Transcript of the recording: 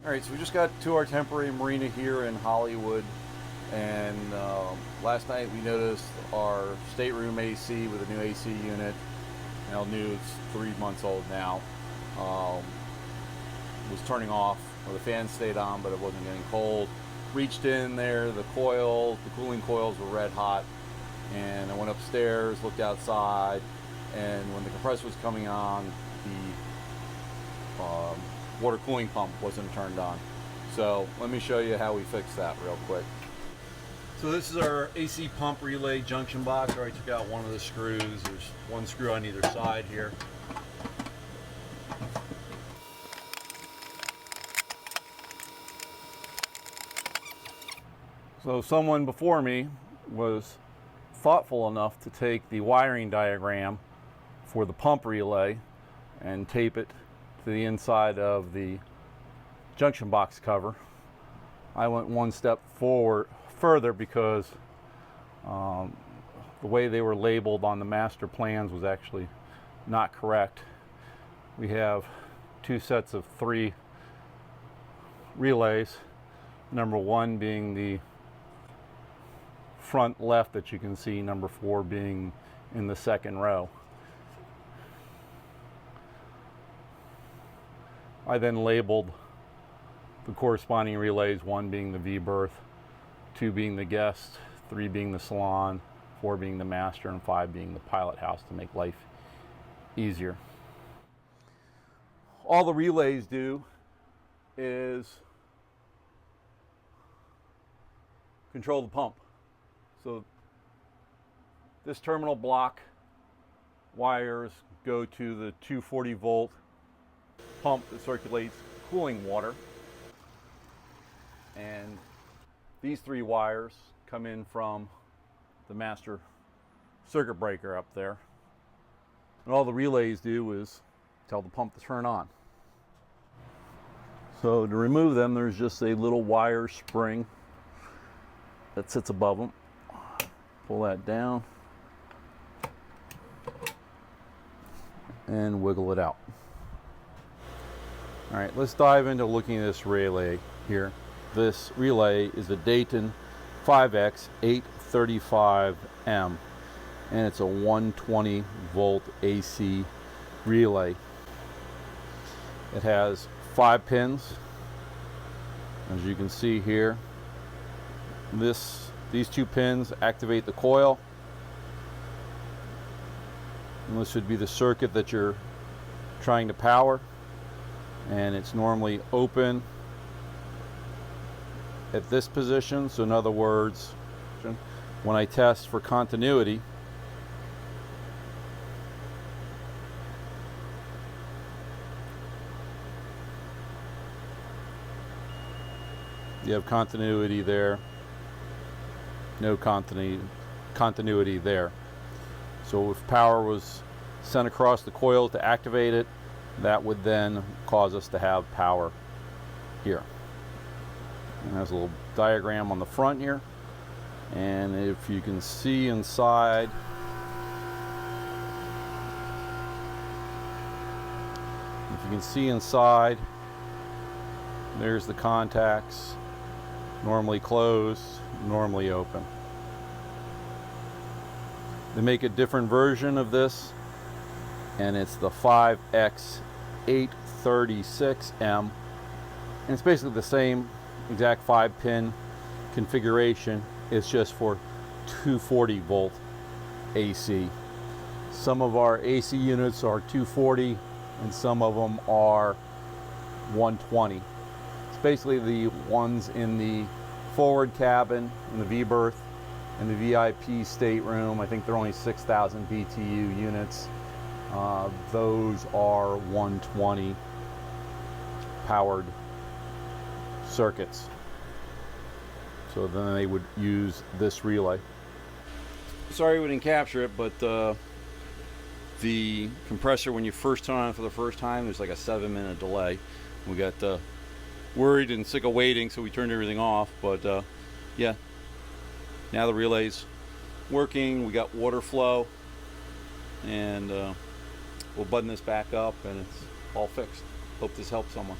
Alright, so we just got to our temporary marina here in Hollywood, and last night we noticed our stateroom AC with a new AC unit, now new, it's 3 months old now, was turning off, or the fan stayed on but it wasn't getting cold. Reached in there, the cooling coils were red hot, and I went upstairs, looked outside, and when the compressor was coming on, the water cooling pump wasn't turned on. So let me show you how we fix that real quick. So this is our AC pump relay junction box. I already took out one of the screws. There's one screw on either side here. So someone before me was thoughtful enough to take the wiring diagram for the pump relay and tape it to the inside of the junction box cover. I went one step further because the way they were labeled on the master plans was actually not correct. We have two sets of 3 relays, number 1 being the front left that you can see, number 4 being in the second row. I then labeled the corresponding relays, 1 being the V-berth, 2 being the guest, 3 being the salon, 4 being the master, and 5 being the pilot house to make life easier. All the relays do is control the pump. So this terminal block wires go to the 240 volt pump that circulates cooling water, and these 3 wires come in from the master circuit breaker up there, and all the relays do is tell the pump to turn on. So to remove them, there's just a little wire spring that sits above them. Pull that down and wiggle it out. All right, let's dive into looking at this relay here. This relay is a Dayton 5X835M, and it's a 120 volt AC relay. It has 5 pins, as you can see here. These 2 pins activate the coil, and this would be the circuit that you're trying to power, and it's normally open at this position. So in other words, when I test for continuity, you have continuity there, no continuity there. So if power was sent across the coil to activate it, that would then cause us to have power here. And there's a little diagram on the front here, and if you can see inside, there's the contacts, normally closed, normally open. They make a different version of this, and it's the 5X836M, and it's basically the same exact 5-pin configuration. It's just for 240 volt AC. Some of our AC units are 240 and some of them are 120. It's basically the ones in the forward cabin, in the V-berth, and the VIP stateroom. I think they're only 6,000 BTU units. Those are 120 powered circuits. So then they would use this relay. Sorry we didn't capture it, but the compressor, when you first turn on it for the first time, there's like a 7-minute delay. We got worried and sick of waiting, so we turned everything off. But yeah, now the relay's working. We got water flow, and we'll button this back up, and it's all fixed. Hope this helps someone.